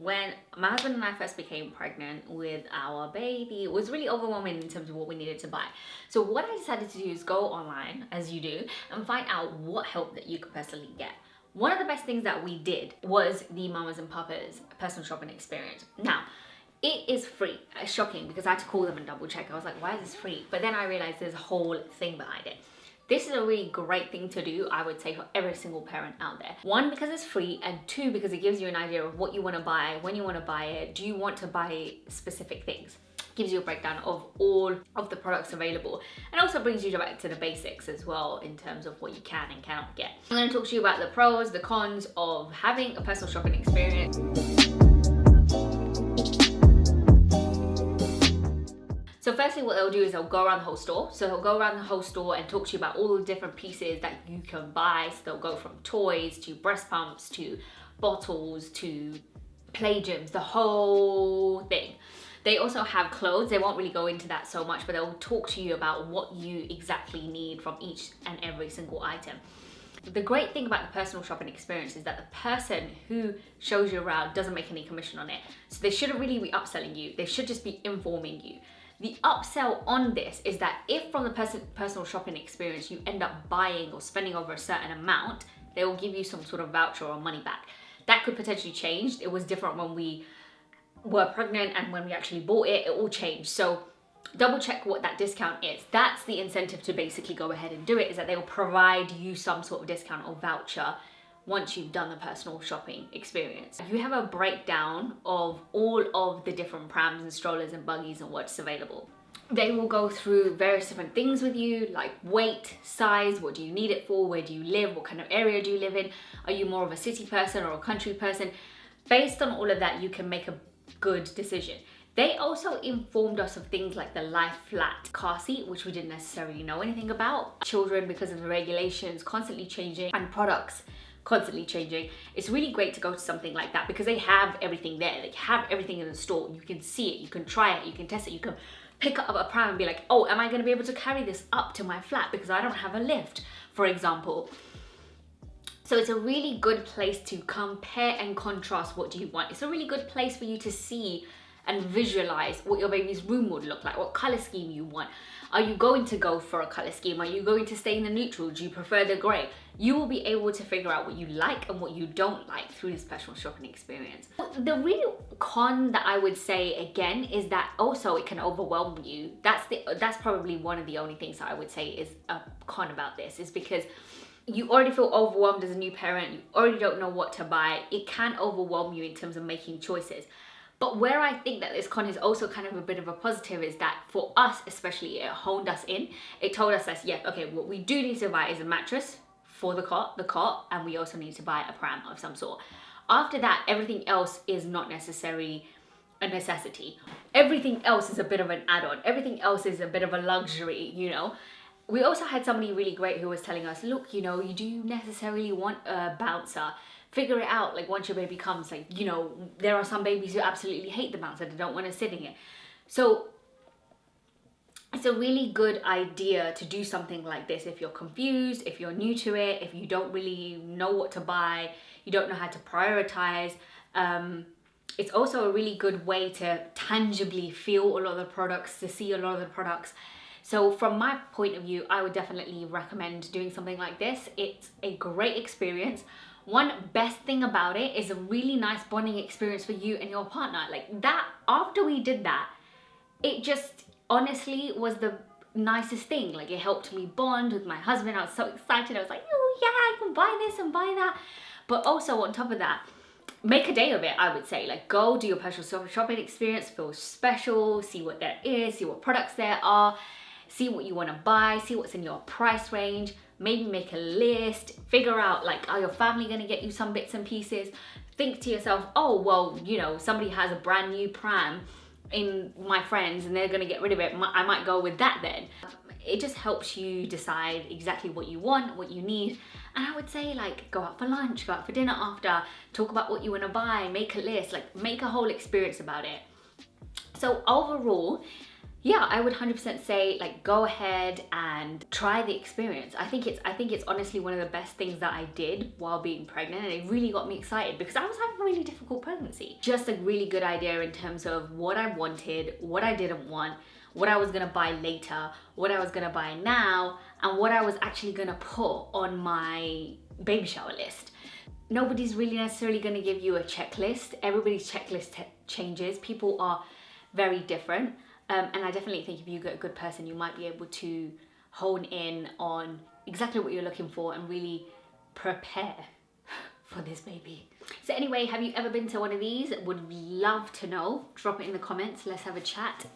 when my husband and I first became pregnant with our baby, it was really overwhelming in terms of what we needed to buy. So what I decided to do is go online, as you do, and find out what help that you could personally get. One of the best things that we did was the Mamas and Papas personal shopping experience. Now, it is free. It's shocking because I had to call them and double check. I was like, why is this free? But then I realized there's a whole thing behind it. This is a really great thing to do, I would say, for every single parent out there. One, because it's free, and two, because it gives you an idea of what you want to buy, when you want to buy it, do you want to buy specific things. Gives you a breakdown of all of the products available, and also brings you back to the basics as well in terms of what you can and cannot get. I'm going to talk to you about the pros, the cons of having a personal shopping experience. So firstly, what they'll do is they'll go around the whole store. So they'll go around the whole store and talk to you about all the different pieces that you can buy. So they'll go from toys to breast pumps to bottles to play gyms, the whole thing. They also have clothes. They won't really go into that so much, but they'll talk to you about what you exactly need from each and every single item. The great thing about the personal shopping experience is that the person who shows you around doesn't make any commission on it. So they shouldn't really be upselling you. They should just be informing you. The upsell on this is that if from the personal shopping experience you end up buying or spending over a certain amount, they will give you some sort of voucher or money back. That could potentially change. It was different when we were pregnant and when we actually bought it, it all changed. So double check what that discount is. That's the incentive to basically go ahead and do it, is that they will provide you some sort of discount or voucher once you've done the personal shopping experience. You have a breakdown of all of the different prams and strollers and buggies and what's available. They will go through various different things with you, like weight, size, what do you need it for, where do you live, what kind of area do you live in, are you more of a city person or a country person? Based on all of that, you can make a good decision. They also informed us of things like the Lie Flat car seat, which we didn't necessarily know anything about. Children, because of the regulations constantly changing and products constantly changing, it's really great to go to something like that because they have everything there. They have everything in the store. You can see it, you can try it, you can test it, you can pick up a pram and be like, oh, am I going to be able to carry this up to my flat because I don't have a lift, for example. So it's a really good place to compare and contrast what do you want. It's a really good place for you to see and visualize what your baby's room would look like, what color scheme you want. Are you going to go for a color scheme? Are you going to stay in the neutral? Do you prefer the gray? You will be able to figure out what you like and what you don't like through this personal shopping experience. The real con that I would say again is that also it can overwhelm you. That's probably one of the only things that I would say is a con about this, is because you already feel overwhelmed as a new parent, you already don't know what to buy. It can overwhelm you in terms of making choices. But where I think that this con is also kind of a bit of a positive is that for us especially, it honed us in. It told us that, yeah, okay, what we do need to buy is a mattress for the cot, and we also need to buy a pram of some sort. After that, everything else is not necessarily a necessity. Everything else is a bit of an add-on. Everything else is a bit of a luxury, you know. We also had somebody really great who was telling us, look, you know, you do necessarily want a bouncer. Figure it out, like once your baby comes, like, you know, there are some babies who absolutely hate the bouncer, they don't want to sit in it. So it's a really good idea to do something like this if you're confused, if you're new to it, if you don't really know what to buy, you don't know how to prioritize. It's also a really good way to tangibly feel a lot of the products, to see a lot of the products. So from my point of view, I would definitely recommend doing something like this. It's a great experience. One best thing about it is a really nice bonding experience for you and your partner. Like that, after we did that, it just honestly was the nicest thing. Like it helped me bond with my husband. I was so excited. I was like, oh yeah, I can buy this and buy that. But also on top of that, make a day of it, I would say. Like go do your personal shopping experience, feel special, see what there is, see what products there are, see what you want to buy, see what's in your price range. Maybe make a list, figure out like, are your family gonna get you some bits and pieces? Think to yourself, oh, well, you know, somebody has a brand new pram in my friends and they're gonna get rid of it. I might go with that then. It just helps you decide exactly what you want, what you need. And I would say like, go out for lunch, go out for dinner after, talk about what you wanna buy, make a list, like make a whole experience about it. So overall, yeah, I would 100% say like go ahead and try the experience. I think it's honestly one of the best things that I did while being pregnant, and it really got me excited because I was having a really difficult pregnancy. Just a really good idea in terms of what I wanted, what I didn't want, what I was gonna buy later, what I was gonna buy now, and what I was actually gonna put on my baby shower list. Nobody's really necessarily gonna give you a checklist. Everybody's checklist changes. People are very different. And I definitely think if you get a good person, you might be able to hone in on exactly what you're looking for and really prepare for this baby. So anyway, have you ever been to one of these? Would love to know. Drop it in the comments. Let's have a chat.